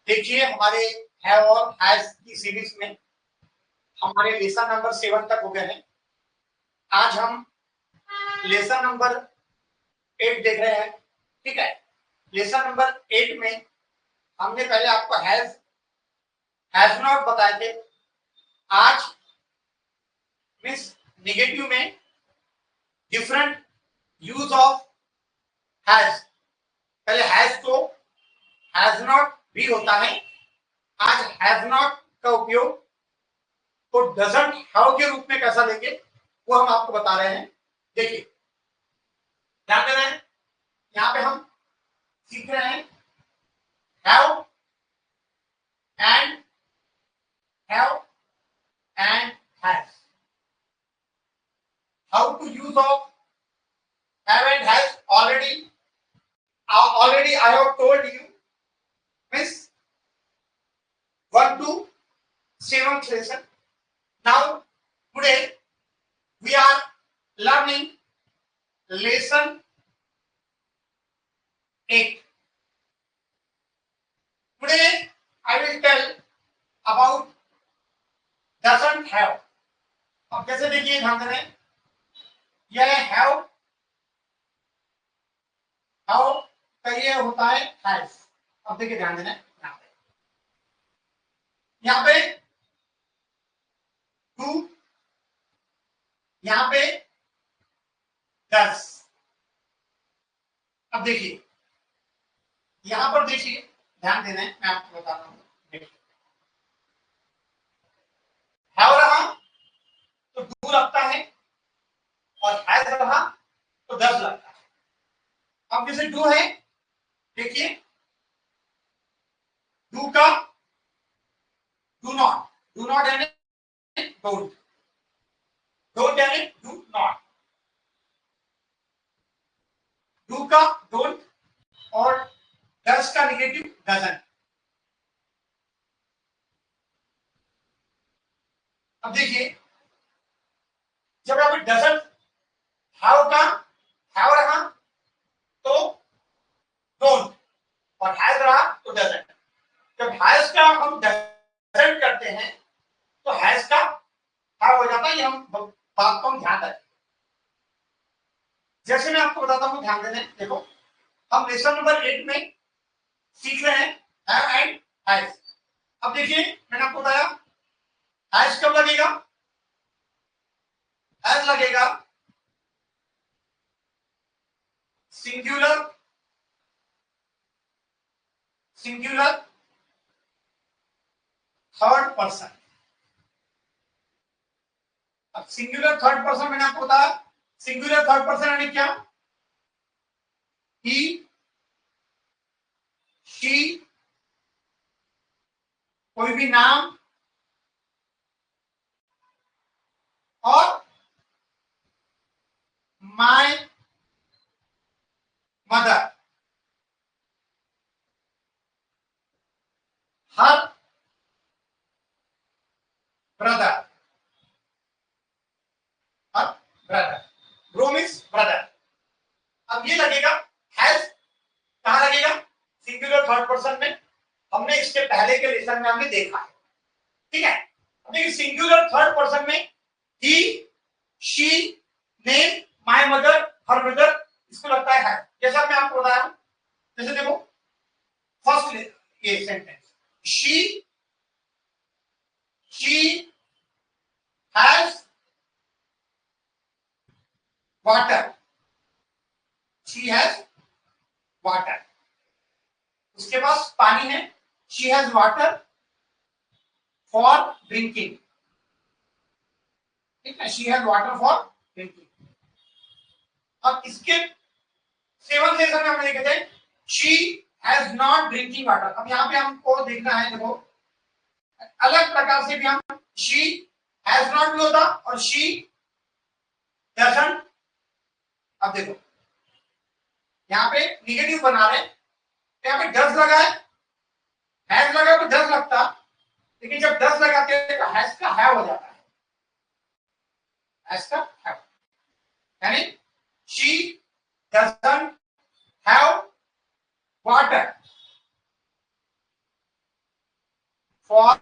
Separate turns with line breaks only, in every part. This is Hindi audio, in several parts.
देखिए हमारे हैव और हैज की सीरीज में हमारे लेसन नंबर 7 तक हो गए हैं। आज हम लेसन नंबर 8 देख रहे हैं। ठीक है, लेसन नंबर 8 में हमने पहले आपको हैज नॉट बताए थे। आज मीन्स निगेटिव में डिफरेंट यूज ऑफ हैज। पहले हैज को हैज नॉट भी होता है। आज हैज नॉट का उपयोग तो डजंट हैव के रूप में कैसा लेंगे वो हम आपको बता रहे हैं। देखिए ध्यान देना है, यहाँ पे हम सीख रहे हैं have and has. How to use of have and has already I have told you, miss 1 to 7th lesson. Now today we are learning lesson 8. Today I will tell about doesn't have. अब जैसे देखिए ध्यान देना, यह हैव का ये होता है हैज। अब देखिए ध्यान देना, यहाँ पे टू, यहाँ पे 10। अब देखिए यहां पर देखिए ध्यान देना है, मैं आपको बता रहा हूं। देखिए हैव रहा तो डू लगता है और हैज रहा तो 10 लगता है। अब जैसे डू है, देखिए डू का डू नॉट यानी डोंट, डोंट यानी डू नॉट, डू का डोंट और डज का निगेटिव डजंट। अब देखिए जब आप डजंट हैव का हैव रहा तो डोंट और हैज रहा तो डजंट। जब हैज का हम डजंट करते हैं तो हैज का हैव हो जाता है। ये हम बात को हम ध्यान रखें। जैसे मैं आपको बताता हूं, ध्यान देना। देखो हम लेसन नंबर 8 में सीख रहे हैं हैव एंड हैज। अब देखिए मैंने आपको बताया हैज कब लगेगा, हैज लगेगा सिंगुलर थर्ड पर्सन। अब सिंगुलर थर्ड पर्सन मैंने आपको बताया, सिंगुलर थर्ड पर्सन यानी क्या, ही शी, कोई भी नाम और my mother, her brother, her brother, bro means brother. अब ये लगेगा हैज, कहां लगेगा, सिंगुलर थर्ड पर्सन में। हमने इसके पहले के लेसन में हमने देखा है। ठीक है, अब देखिए सिंगुलर थर्ड पर्सन में he she name my mother her brother, इसको लगता है हैज। जैसा मैं आपको बताया, जैसे देखो फर्स्ट ये sentence, she has water, she has water, उसके पास पानी है। She has water for drinking. ठीक है, she has water for drinking. अब इसके 7th लेसन में हमने देखे थे she has not drinking water. अब यहाँ पे हमको देखना है, देखो अलग प्रकार से भी हम शी हैज नॉट भी होता और शी डजंट। अब देखो यहाँ पे निगेटिव बना रहे, यहाँ पे डज लगा है, हैज लगा तो डज लगता, लेकिन जब डज लगाते हैं तो हैज का हैव हो जाता है। हैज का हैव यानी she doesn't have water. For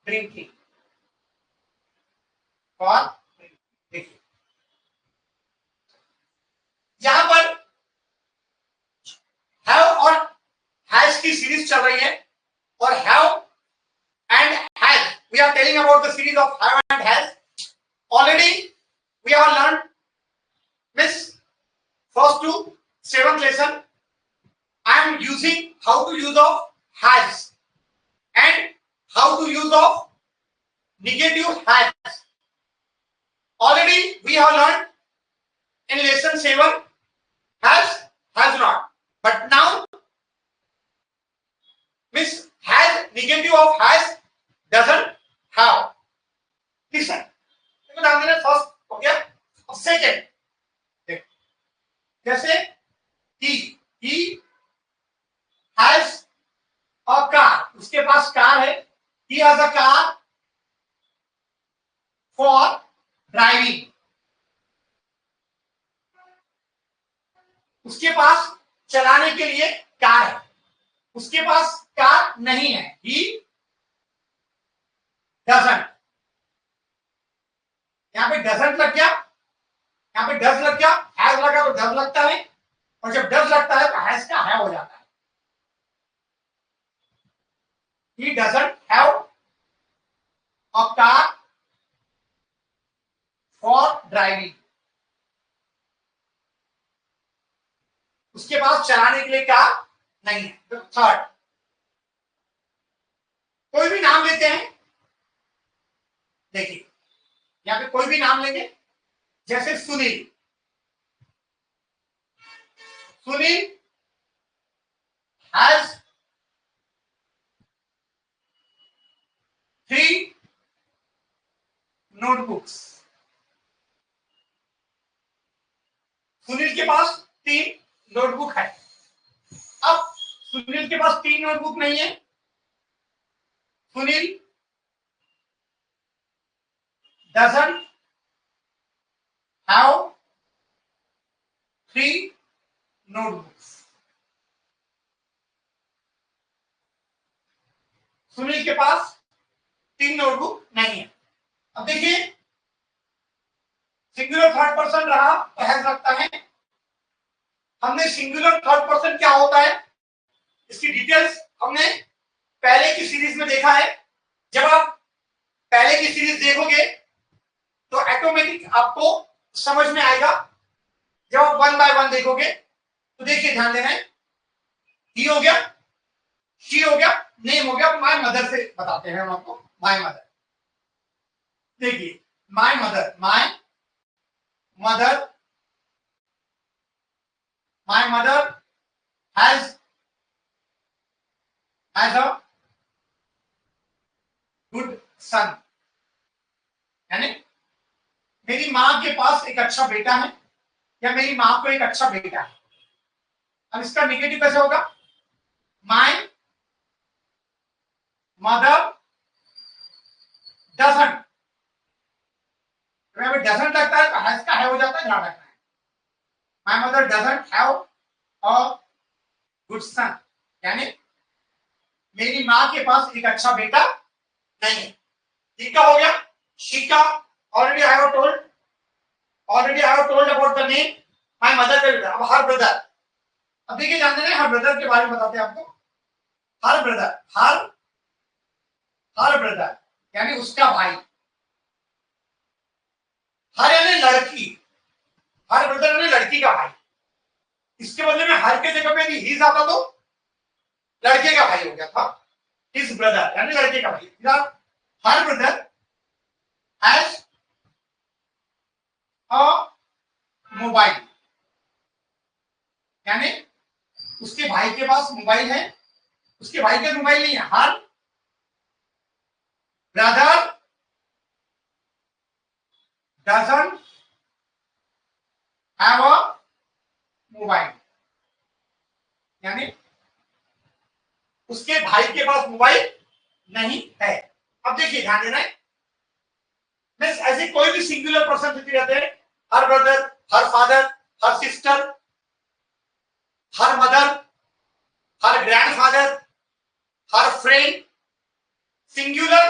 drinking, for देखिए यहां पर हैव और हैज की सीरीज चल रही है और have and has we are telling about the series of have and has already we have learn miss first to 7th lesson I am using how to use of has and how to use of negative has. Already we have learned in lesson 7 has not, but now miss has negative of has doesn't have. Listen, देखो ध्यान देना फर्स्ट हो गया और सेकंड जैसे he has a car, उसके पास कार है, he has a car for driving, उसके पास चलाने के लिए कार है, उसके पास कार नहीं है, he doesn't, यहां पे doesn't लग गया, यहां पे does लग गया, has लगा तो does लगता है और जब does लगता है तो has का है हो जाता है। He doesn't have a car for driving, उसके पास चलाने के लिए कार नहीं है। तो थर्ड कोई भी नाम लेते हैं, देखिए यहां पे कोई भी नाम लेंगे जैसे सुनील, सुनील has 3 notebooks, सुनील के पास 3 नोटबुक है। अब सुनील के पास 3 नोटबुक नहीं है, Sunil doesn't have 3 notebooks, Sunil के पास 3 नोटबुक नहीं है। अब देखिए सिंगुलर थर्ड पर्सन रहा तो हैज लगता है, हमने सिंगुलर थर्ड पर्सन क्या होता है इसकी डिटेल्स हमने पहले की सीरीज में देखा है। जब आप पहले की सीरीज देखोगे तो ऑटोमेटिक आपको समझ में आएगा, जब आप 1 बाय 1 देखोगे तो देखिए ध्यान देना है, ही हो गया, शी हो गया, नेम हो गया, माय मदर से बताते हैं हम आपको, माय मदर। देखिए my mother, my mother has a good son, यानी मेरी मां के पास एक अच्छा बेटा है या मेरी मां को एक अच्छा बेटा है। अब इसका नेगेटिव कैसे होगा, माय मदर डजंट, डजंट लगता है तो हैज का है हो जाता है, ध्यान रखना है। My mother doesn't have a good son, यानी मेरी मां के पास एक अच्छा बेटा नहीं है। ठीक का हो गया, शी का already I have told about the name, my mother का बेटा। अब हर ब्रदर, अब देखिए जानते हैं हर ब्रदर के बारे में बताते हैं आपको। हर ब्रदर यानी उसका भाई, हर यानी लड़की, हर ब्रदर यानी लड़की का भाई। इसके बदले में हर के जगह पे यदि हिज आता तो लड़के का भाई हो गया था, हिज ब्रदर यानी लड़के का भाई। Her brother has a mobile, यानी उसके भाई के पास मोबाइल है, उसके भाई का मोबाइल नहीं है। Her brother doesn't have a mobile, यानी उसके भाई के पास मोबाइल नहीं है। अब देखिए ध्यान देना है, ऐसे कोई भी सिंगुलर पर्सन रहते हैं, her brother, her father, her sister, her mother, her grandfather, her friend, singular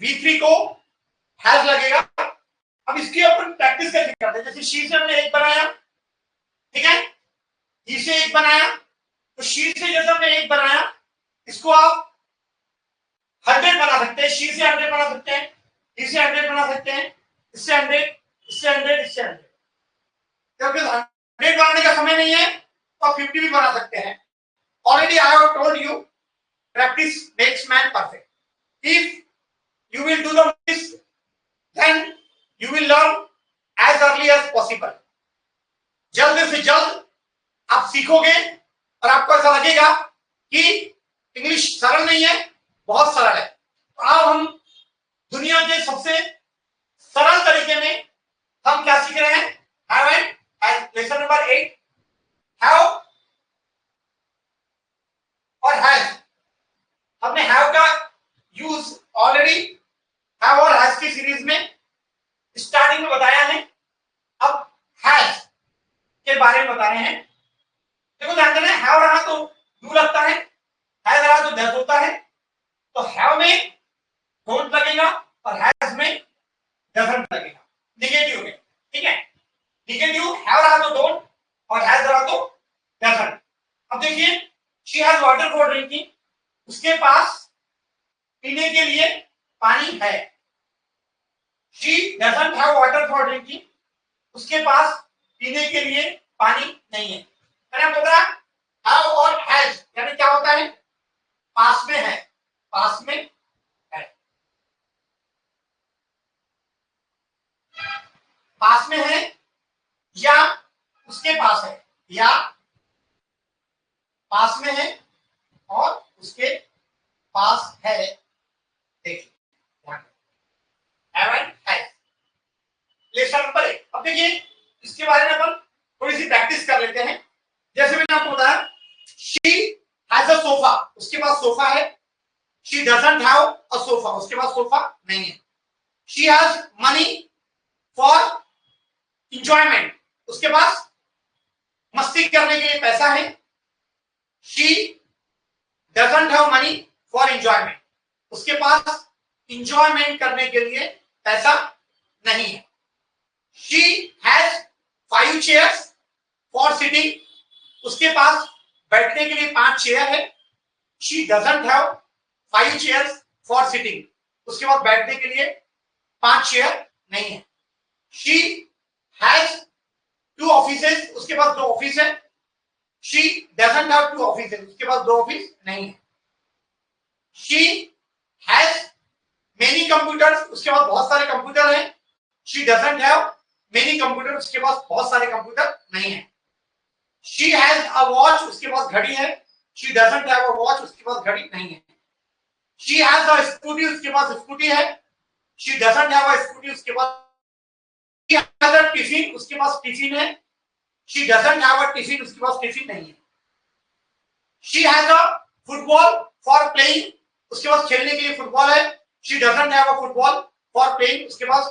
V3 को हैज लगेगा। अब इसकी अपन प्रैक्टिस करके करते हैं। जैसे शी से हमने एक बनाया, ठीक है, ही से एक बनाया, तो शी से जैसे हमने एक बनाया, इसको आप 100 बना सकते हैं, शी से 100 बना सकते हैं, ही से 100 बना सकते हैं, इससे 100, इससे 100, इससे 100। क्योंकि 100 बनाने का समय नहीं है तो 50 भी बना सकते हैं। Already I have told you practice makes man perfect. If you will do this, then you will learn as early as possible. जल्द से जल्द आप सीखोगे और आपको ऐसा लगेगा कि इंग्लिश सरल नहीं है, बहुत सरल है। तो अब हम दुनिया के सबसे सरल तरीके में हम क्या सीख रहे हैं? Have and as lesson number 8, have और has। हमने हैव का यूज ऑलरेडी हैव और हैज की सीरीज में स्टार्टिंग में बताया है। अब हैज के बारे में बता रहे हैं। देखो ध्यान देना, हैव रहा तो डू लगता है, हैज रहा तो डज होता है। तो हैव में डोंट लगेगा और हैज में डजंट लगेगा, निगेटिव में, ठीक है। निगेटिव हैव रहा तो डोंट और हैज रहा तो डजंट। अब देखिए, she has water for drinking, उसके पास पीने के लिए पानी है। She doesn't have water for drinking, उसके पास पीने के लिए पानी नहीं है। मैंने आपको बताया have और has यानी क्या होता है? पास में है, पास में है, पास में है या उसके पास है, या पास में है और उसके पास है। देखिए लेसन नंबर 1। अब देखिए इसके बारे में अपन थोड़ी सी प्रैक्टिस कर लेते हैं। जैसे मैंने आपको बताया, शी हैज अ सोफा, उसके पास सोफा है। She doesn't have a sofa, उसके पास सोफा नहीं है। She has money for enjoyment, उसके पास मस्ती करने के लिए पैसा है। She doesn't have money for enjoyment, उसके पास एंजॉयमेंट करने के लिए पैसा नहीं है। She has 5 chairs for sitting, उसके पास बैठने के लिए 5 चेयर है। She doesn't have 5 chairs for sitting, उसके पास बैठने के लिए 5 चेयर नहीं है। शी हैज 2 ऑफिसेस, उसके पास 2 ऑफिस है। शी डजंट हैव 2 ऑफिसेस, उसके पास 2 ऑफिस नहीं है। शी हैज मेनी कंप्यूटर्स, उसके पास बहुत सारे कंप्यूटर हैं। She doesn't have many computer, उसके पास बहुत सारे कंप्यूटर नहीं है। शी हैज अ वॉच, उसके पास घड़ी है। She doesn't have a watch, उसके पास घड़ी नहीं है। शी हैज अ स्कूटी, उसके पास स्कूटी है। She doesn't have a scooty, उसके पास। शी हैज अ टिफिन, उसके पास टिफिन है। She doesn't have a tiffin, उसके पास टिफिन नहीं है। She has a football for playing, उसके पास खेलने के लिए फुटबॉल है। She doesn't have a football for playing, उसके पास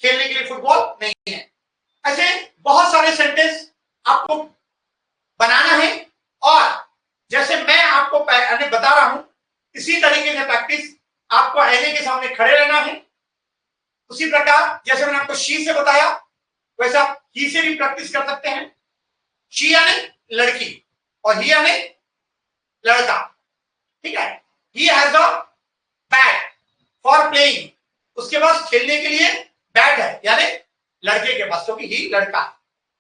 खेलने के लिए फुटबॉल नहीं है। ऐसे बहुत सारे सेंटेंस आपको बनाना है और जैसे मैं आपको बता रहा हूं इसी तरीके से प्रैक्टिस आपको आईने के सामने खड़े रहना है। उसी प्रकार जैसे मैंने आपको शी से बताया वैसे आप ही से भी प्रैक्टिस कर सकते हैं। शी यानी लड़की और ही यानी लड़का, ठीक है। He has a bat for playing, उसके पास खेलने के लिए बैट है, यानी लड़के के पास, क्योंकि ही लड़का है।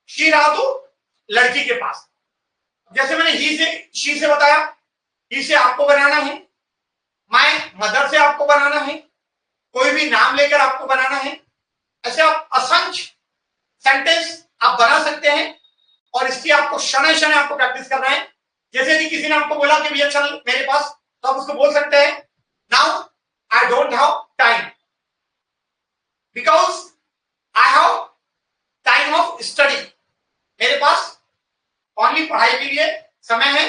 शी रहा तो लड़की के पास। जैसे मैंने ही से शी से बताया, ही से आपको बनाना है, माय मदर से आपको बनाना है, कोई भी नाम लेकर आपको बनाना है। ऐसे आप असंख्य सेंटेंस आप बना सकते हैं और इसकी आपको शनै शनै आपको प्रैक्टिस करना है। जैसे यदि किसी ने आपको बोला कि भैया चल मेरे पास, तो आप उसको बोल सकते हैं now I don't have time because I have time of study, मेरे पास ओनली पढ़ाई के लिए समय है,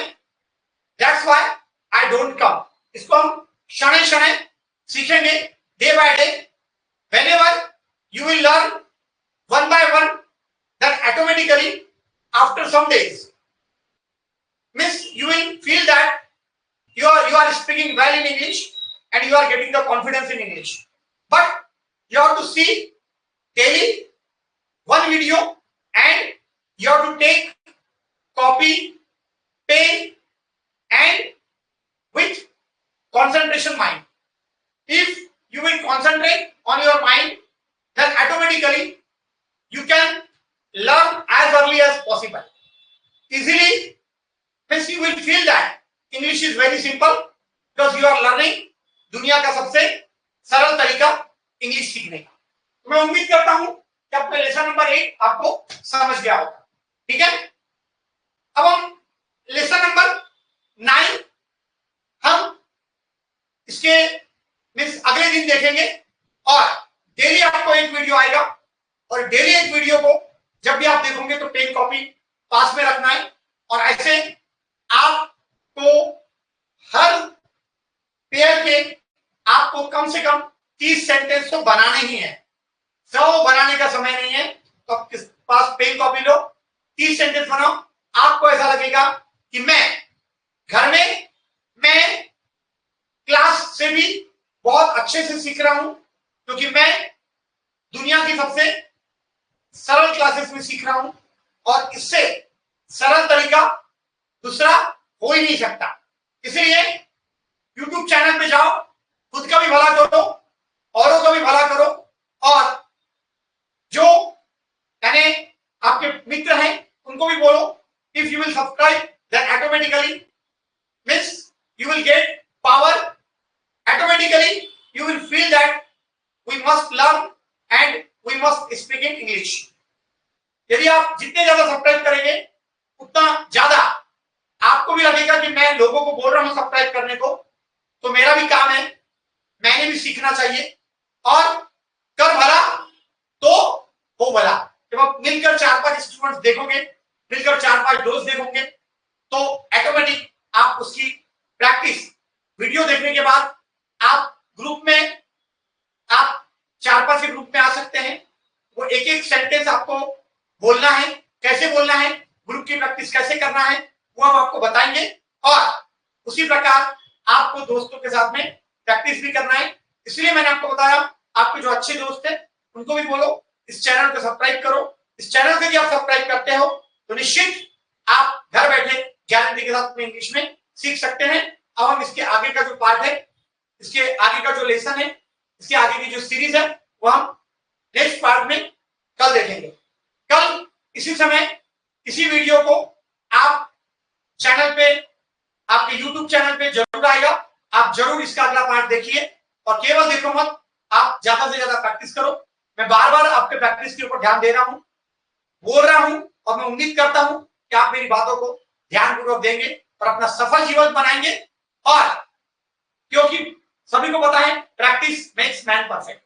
that's why I don't come. इसको हम शनै शनै सीखेंगे day by day. Whenever you will learn one by one, then automatically after some days means you will feel that you are speaking well in English and you are getting the confidence in English. But you have to see daily one video and you have to take copy, pen and with concentration mind. If you will concentrate on your mind, then automatically you can learn as early as possible. Easily, means you will feel that English is very simple because you are learning दुनिया का सबसे सरल तरीका इंग्लिश सीखने का. मैं उम्मीद करता हूं कि अपने लेसन नंबर 8 आपको समझ गया होगा. ठीक है, अब हम लेसन नंबर 9 हम इसके मीन्स अगले दिन देखेंगे और डेली आपको एक वीडियो आएगा और डेली एक वीडियो को जब भी आप देखोगे तो पेन कॉपी पास में रखना है और ऐसे आपको हर पेयर के आपको कम से कम 30 सेंटेंस तो बनाने ही है. 100 बनाने का समय नहीं है. तो आप किस पास पेन कॉपी लो, 30 सेंटेंस बनाओ. आपको ऐसा लगेगा कि मैं घर में मैं क्लास से भी बहुत अच्छे से सीख रहा हूं क्योंकि मैं दुनिया की सबसे सरल क्लासेस में सीख रहा हूं और इससे सरल तरीका दूसरा हो ही नहीं सकता. इसलिए YouTube चैनल पे जाओ, खुद का भी भला करो, औरों का भी भला करो और जो यानी आपके मित्र हैं उनको भी बोलो. If you will subscribe then automatically means you will get power. Automatically you will feel that we must learn and we must speak in English. यदि आप जितने ज्यादा सब्सक्राइब करेंगे उतना ज्यादा आपको भी लगेगा कि मैं लोगों को बोल रहा हूं सब्सक्राइब करने को, तो मेरा भी काम है, मैंने भी सीखना चाहिए और कर भला तो हो भला. जब आप मिलकर 4-5 स्टूडेंट्स देखोगे, मिलकर 4-5 दोस्त देखोगे तो ऑटोमेटिक आप उसकी प्रैक्टिस वीडियो देखने के बाद आप ग्रुप में आप 4-5 के ग्रुप में आ सकते हैं. वो एक एक सेंटेंस आपको बोलना है, कैसे बोलना है, ग्रुप की प्रैक्टिस कैसे करना है वो हम आपको बताएंगे और उसी प्रकार आपको दोस्तों के साथ में प्रैक्टिस भी करना है. इसलिए मैंने आपको बताया आपके जो अच्छे दोस्त हैं उनको भी बोलो इस चैनल को सब्सक्राइब करो. इस चैनल को यदि आप सब्सक्राइब करते हो तो निश्चित आप घर बैठे गारंटी के साथ में इंग्लिश में सीख सकते हैं. अब हम इसके आगे का जो पार्ट है, इसके आगे का जो लेसन है, इसके आगे की जो सीरीज है वो हम नेक्स्ट पार्ट में कल देखेंगे. कल इसी समय इसी वीडियो को आप चैनल पे आपके YouTube चैनल पे जरूर आएगा. आप जरूर इसका अगला पार्ट देखिए और केवल देखो मत, आप ज्यादा से ज्यादा प्रैक्टिस करो. मैं बार बार आपके प्रैक्टिस के ऊपर ध्यान दे रहा हूं, बोल रहा हूं और मैं उम्मीद करता हूं कि आप मेरी बातों को ध्यानपूर्वक देंगे और अपना सफल जीवन बनाएंगे. और क्योंकि सभी को पता है प्रैक्टिस मेक्स मैन परफेक्ट.